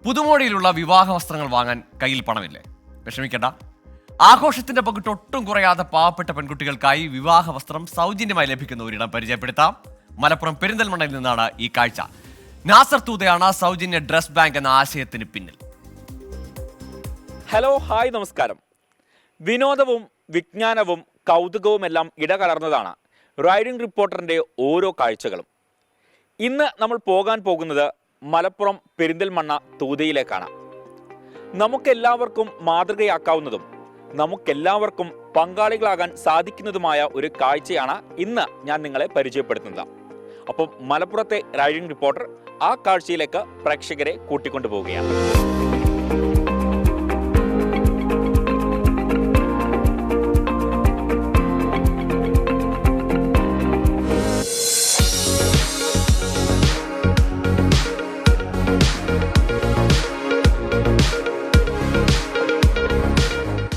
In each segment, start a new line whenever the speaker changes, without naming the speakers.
പുതുമോടിയിലുള്ള വിവാഹ വസ്ത്രങ്ങൾ വാങ്ങാൻ കയ്യിൽ പണമില്ലേ? വിഷമിക്കേണ്ട. ആഘോഷത്തിന്റെ പകിട്ട് ഒട്ടും കുറയാതെ പാവപ്പെട്ട പെൺകുട്ടികൾക്കായി വിവാഹ വസ്ത്രം സൗജന്യമായി ലഭിക്കുന്ന ഒരിടം പരിചയപ്പെടുത്താം. മലപ്പുറം പെരിന്തൽമണ്ണയിൽ നിന്നാണ് ഈ കാഴ്ച. നാസർ തൂതയാണ് സൗജന്യ ഡ്രസ് ബാങ്ക് എന്ന ആശയത്തിന് പിന്നിൽ.
ഹലോ, ഹായ്, നമസ്കാരം. വിനോദവും വിജ്ഞാനവും കൗതുകവുമെല്ലാം ഇടകലർന്നതാണ് റൈഡിംഗ് റിപ്പോർട്ടറിൻ്റെ ഓരോ കാഴ്ചകളും. ഇന്ന് നമ്മൾ പോകാൻ പോകുന്നത് മലപ്പുറം പെരിന്തൽമണ്ണ തൂതയിലേക്കാണ്. നമുക്കെല്ലാവർക്കും മാതൃകയാക്കാവുന്നതും നമുക്കെല്ലാവർക്കും പങ്കാളികളാകാൻ സാധിക്കുന്നതുമായ ഒരു കാഴ്ചയാണ് ഇന്ന് ഞാൻ നിങ്ങളെ പരിചയപ്പെടുത്തുന്നത്. അപ്പം മലപ്പുറത്തെ റൈഡിംഗ് റിപ്പോർട്ടർ ആ കാഴ്ചയിലേക്ക് പ്രേക്ഷകരെ കൂട്ടിക്കൊണ്ടുപോവുകയാണ്.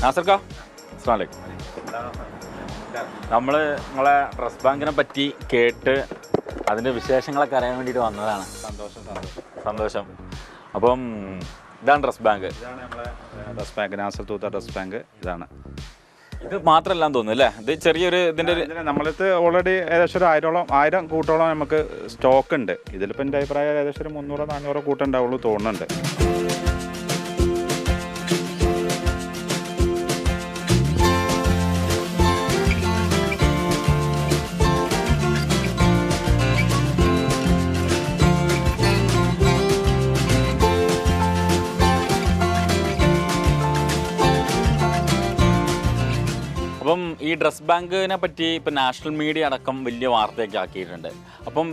നാസർക്ക, അസ്സലാമു അലൈക്കും. നമ്മൾ നിങ്ങളെ ഡ്രസ് ബാങ്കിനെ പറ്റി കേട്ട് അതിൻ്റെ വിശേഷങ്ങളൊക്കെ അറിയാൻ വേണ്ടിയിട്ട് വന്നതാണ്. സന്തോഷം. അപ്പം ഇതാണ് ഡ്രസ് ബാങ്ക്.
ഇതാണ് നമ്മളെ dress bank, Nasar Thootha dress bank. ഇതാണ്.
ഇത് മാത്രമല്ലാന്ന് തോന്നുന്നു അല്ലേ? ഇത് ചെറിയൊരു ഇതിൻ്റെ
നമ്മളത് ഓൾറെഡി ഏകദേശം ഒരു 1000 കൂട്ടോളം നമുക്ക് സ്റ്റോക്ക് ഉണ്ട്. ഇതിലിപ്പോൾ എൻ്റെ അഭിപ്രായം ഏകദേശം ഒരു 300-400 കൂട്ടുണ്ടാവുള്ളൂ തോന്നുന്നുണ്ട്.
അപ്പം ഈ ഡ്രസ് ബാങ്കിനെ പറ്റി ഇപ്പം നാഷണൽ മീഡിയ അടക്കം വലിയ വാർത്തയൊക്കെ ആക്കിയിട്ടുണ്ട്. അപ്പം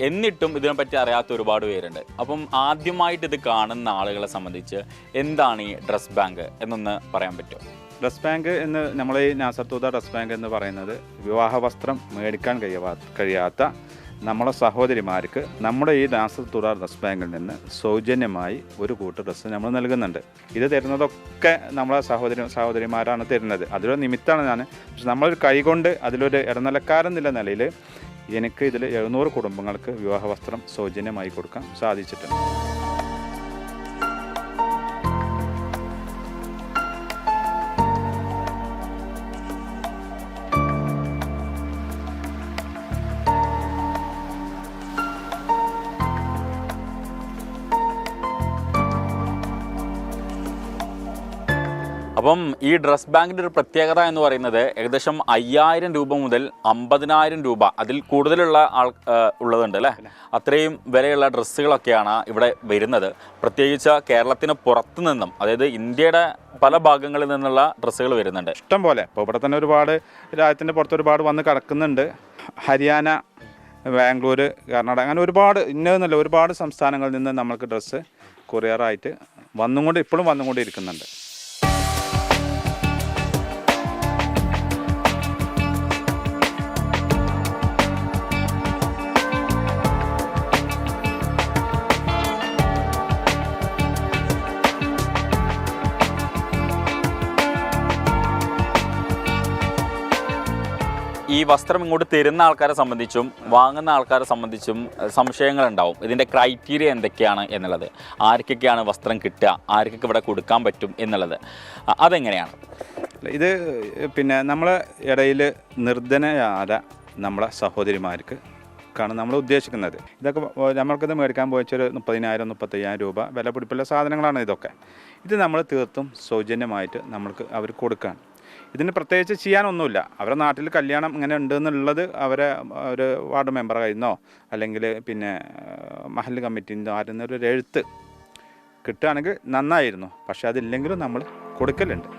എന്നിട്ടും ഇതിനെപ്പറ്റി അറിയാത്ത ഒരുപാട് പേരുണ്ട്. അപ്പം ആദ്യമായിട്ട് ഇത് കാണുന്ന ആളുകളെ സംബന്ധിച്ച് എന്താണ് ഈ ഡ്രസ് ബാങ്ക് എന്നൊന്ന് പറയാൻ പറ്റുമോ?
ഡ്രസ് ബാങ്ക് എന്ന് നമ്മൾ ഈ നാസർ തൂത ഡ്രസ് ബാങ്ക് എന്ന് പറയുന്നത് വിവാഹ വസ്ത്രം മേടിക്കാൻ കഴിയാത്ത നമ്മളെ സഹോദരിമാർക്ക് നമ്മുടെ ഈ നാസർ തൂത ഡ്രസ് ബാങ്കിൽ നിന്ന് സൗജന്യമായി ഒരു കൂട്ട് ഡ്രസ്സ് നമ്മൾ നൽകുന്നുണ്ട്. ഇത് തരുന്നതൊക്കെ നമ്മളെ സഹോദരിമാരാണ് തരുന്നത്. അതിലൊരു നിമിത്തമാണ് ഞാൻ. പക്ഷെ നമ്മളൊരു കൈകൊണ്ട് അതിലൊരു ഇടനിലക്കാരെന്നുള്ള നിലയിൽ എനിക്ക് ഇതിൽ 700 കുടുംബങ്ങൾക്ക് വിവാഹ വസ്ത്രം സൗജന്യമായി കൊടുക്കാൻ സാധിച്ചിട്ടുണ്ട്.
അപ്പം ഈ ഡ്രസ് ബാങ്കിൻ്റെ ഒരു പ്രത്യേകത എന്ന് പറയുന്നത് ഏകദേശം 5000 രൂപ മുതൽ 50,000 രൂപ അതിൽ കൂടുതലുള്ള ഉള്ളതുണ്ട് അല്ലേ? അത്രയും വിലയുള്ള ഡ്രസ്സുകളൊക്കെയാണ് ഇവിടെ വരുന്നത്. പ്രത്യേകിച്ച് കേരളത്തിന് പുറത്തു നിന്നും, അതായത് ഇന്ത്യയുടെ പല ഭാഗങ്ങളിൽ നിന്നുള്ള ഡ്രസ്സുകൾ വരുന്നുണ്ട്
ഇഷ്ടം പോലെ. ഇപ്പോൾ ഇവിടെ തന്നെ ഒരുപാട് രാജ്യത്തിൻ്റെ പുറത്ത് ഒരുപാട് വന്ന് കിടക്കുന്നുണ്ട്. ഹരിയാന, ബാംഗ്ലൂർ, കർണാടക, അങ്ങനെ ഒരുപാട് ഇന്നതെന്നല്ല ഒരുപാട് സംസ്ഥാനങ്ങളിൽ നിന്ന് നമ്മൾക്ക് ഡ്രസ്സ് കൊറിയറായിട്ട് ഇപ്പോഴും വന്നുകൊണ്ടിരിക്കുന്നുണ്ട്.
ഈ വസ്ത്രം ഇങ്ങോട്ട് തരുന്ന ആൾക്കാരെ സംബന്ധിച്ചും വാങ്ങുന്ന ആൾക്കാരെ സംബന്ധിച്ചും സംശയങ്ങളുണ്ടാവും. ഇതിൻ്റെ ക്രൈറ്റീരിയ എന്തൊക്കെയാണ് എന്നുള്ളത്, ആർക്കൊക്കെയാണ് വസ്ത്രം കിട്ടുക, ആർക്കൊക്കെ ഇവിടെ കൊടുക്കാൻ പറ്റും എന്നുള്ളത്, അതെങ്ങനെയാണ്?
ഇത് പിന്നെ നമ്മളെ ഇടയിൽ നിർധനയായ നമ്മളെ സഹോദരിമാർക്ക് ാണ് നമ്മൾ ഉദ്ദേശിക്കുന്നത്. ഇതൊക്കെ നമ്മൾക്കിത് മേടിക്കാൻ പോയിച്ചൊരു 30,000-35,000 രൂപ വില പിടിപ്പുള്ള സാധനങ്ങളാണ് ഇതൊക്കെ. ഇത് നമ്മൾ തീർത്തും സൗജന്യമായിട്ട് അവർ കൊടുക്കുകയാണ്. ഇതിന് പ്രത്യേകിച്ച് ചെയ്യാനൊന്നുമില്ല. അവരുടെ നാട്ടിൽ കല്യാണം ഇങ്ങനെ ഉണ്ട് എന്നുള്ളത് അവരെ ഒരു വാർഡ് മെമ്പർ കയ്യുന്നോ അല്ലെങ്കിൽ പിന്നെ മഹല്ല് കമ്മിറ്റിൻ്റെ ആരുന്ന ഒരു എഴുത്ത് കിട്ടുകയാണെങ്കിൽ നന്നായിരുന്നു. പക്ഷെ അതില്ലെങ്കിലും നമ്മൾ കൊടുക്കലുണ്ട്.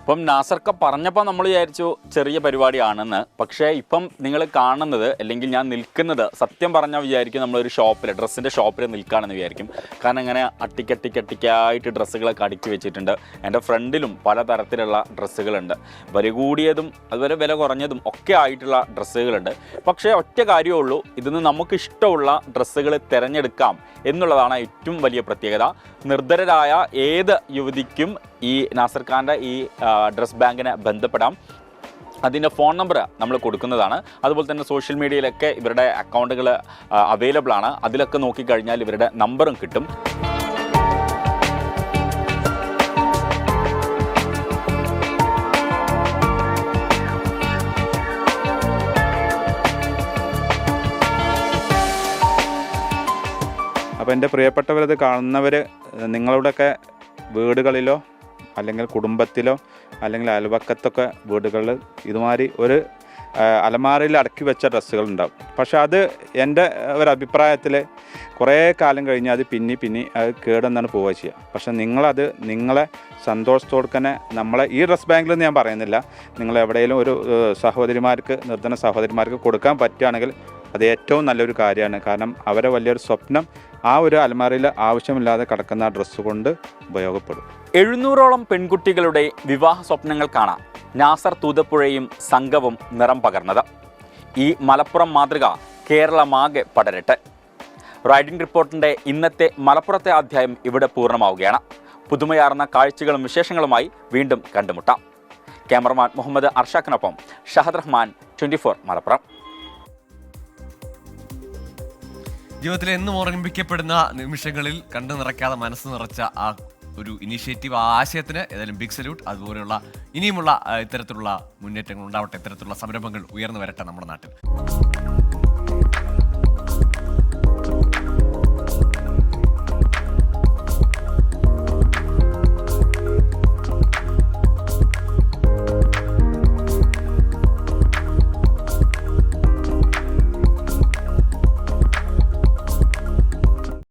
ഇപ്പം നാസർക്ക പറഞ്ഞപ്പോൾ നമ്മൾ വിചാരിച്ചു ചെറിയ പരിപാടിയാണെന്ന്. പക്ഷേ ഇപ്പം നിങ്ങൾ കാണുന്നത് അല്ലെങ്കിൽ ഞാൻ നിൽക്കുന്നത് സത്യം പറഞ്ഞാൽ വിചാരിക്കും നമ്മളൊരു ഷോപ്പിൽ, ഡ്രസ്സിൻ്റെ ഷോപ്പിൽ നിൽക്കുകയാണെന്ന് വിചാരിക്കും. കാരണം ഇങ്ങനെ അട്ടിക്കട്ടിക്കട്ടിക്കായിട്ട് ഡ്രസ്സുകളൊക്കെ അടുക്കി വെച്ചിട്ടുണ്ട്. എൻ്റെ ഫ്രണ്ടിലും പലതരത്തിലുള്ള ഡ്രസ്സുകളുണ്ട്. വില കൂടിയതും അതുപോലെ വില കുറഞ്ഞതും ഒക്കെ ആയിട്ടുള്ള ഡ്രസ്സുകളുണ്ട്. പക്ഷേ ഒറ്റ കാര്യമേ ഉള്ളൂ, ഇതിന്ന് നമുക്ക് ഇഷ്ടമുള്ള ഡ്രസ്സുകൾ തിരഞ്ഞെടുക്കാം എന്നുള്ളതാണ് ഏറ്റവും വലിയ പ്രത്യേകത. നിർധരരായ ഏത് യുവതിക്കും ഈ നാസർ ഖാൻ്റെ ഈ ഡ്രസ് ബാങ്കിനെ ബന്ധപ്പെടാം. അതിൻ്റെ ഫോൺ നമ്പർ നമ്മൾ കൊടുക്കുന്നതാണ്. അതുപോലെ തന്നെ സോഷ്യൽ മീഡിയയിലൊക്കെ ഇവരുടെ അക്കൗണ്ടുകൾ അവൈലബിൾ ആണ്. അതിലൊക്കെ നോക്കിക്കഴിഞ്ഞാൽ ഇവരുടെ നമ്പറും കിട്ടും.
അപ്പോൾ എൻ്റെ പ്രിയപ്പെട്ടവരത് കാണുന്നവർ നിങ്ങളുടെയൊക്കെ വീടുകളിലോ അല്ലെങ്കിൽ കുടുംബത്തിലോ അല്ലെങ്കിൽ അയൽവക്കത്തൊക്കെ വീടുകളിൽ ഇതുമാതിരി ഒരു അലമാരയിൽ അടക്കി വെച്ച ഡ്രസ്സുകൾ ഉണ്ടാവും. പക്ഷെ അത് എൻ്റെ ഒരു അഭിപ്രായത്തിൽ കുറേ കാലം കഴിഞ്ഞാൽ അത് പിന്നെ അത് കേടെന്നാണ് പോവുക ചെയ്യുക. പക്ഷെ നിങ്ങളത് നിങ്ങളെ സന്തോഷത്തോടെ തന്നെ നമ്മളെ ഈ ഡ്രസ് ബാങ്കിലെന്ന് ഞാൻ പറയുന്നില്ല, നിങ്ങൾ എവിടെയെങ്കിലും ഒരു സഹോദരിമാർക്ക്, നിർധന സഹോദരിമാർക്ക് കൊടുക്കാൻ പറ്റുകയാണെങ്കിൽ അത് ഏറ്റവും നല്ലൊരു കാര്യമാണ്. കാരണം അവരെ വലിയൊരു സ്വപ്നം ആ ഒരു അലമാരയിൽ ആവശ്യമില്ലാതെ കിടക്കുന്ന ഡ്രസ്സ് കൊണ്ട് ഉപയോഗപ്പെടും.
700ഓളം പെൺകുട്ടികളുടെ വിവാഹ സ്വപ്നങ്ങൾ കാണാം നാസർ തൂതപ്പുഴയും സംഘവും നിറം പകർന്നത്. ഈ മലപ്പുറം മാതൃക കേരളമാകെ പടരട്ടെ. റൈഡിംഗ് റിപ്പോർട്ടിൻ്റെ ഇന്നത്തെ മലപ്പുറത്തെ അധ്യായം ഇവിടെ പൂർണ്ണമാവുകയാണ്. പുതുമയാർന്ന കാഴ്ചകളും വിശേഷങ്ങളുമായി വീണ്ടും കണ്ടുമുട്ടാം. ക്യാമറമാൻ മുഹമ്മദ് അർഷാഖിനൊപ്പം ഷഹദ് റഹ്മാൻ, 24 മലപ്പുറം.
ജീവിതത്തിൽ എന്നും ഓർമ്മിക്കപ്പെടുന്ന നിമിഷങ്ങളിൽ കണ്ടു നിറയ്ക്കാതെ മനസ്സ് നിറച്ച ആ ഒരു ഇനീഷ്യേറ്റീവ്, ആ ആശയത്തിന് ഏതായാലും ബിഗ് സല്യൂട്ട്. അതുപോലെയുള്ള ഇനിയുമുള്ള ഇത്തരത്തിലുള്ള മുന്നേറ്റങ്ങൾ ഉണ്ടാവട്ടെ, ഇത്തരത്തിലുള്ള സംരംഭങ്ങൾ ഉയർന്നു വരട്ടെ നമ്മുടെ നാട്ടിൽ.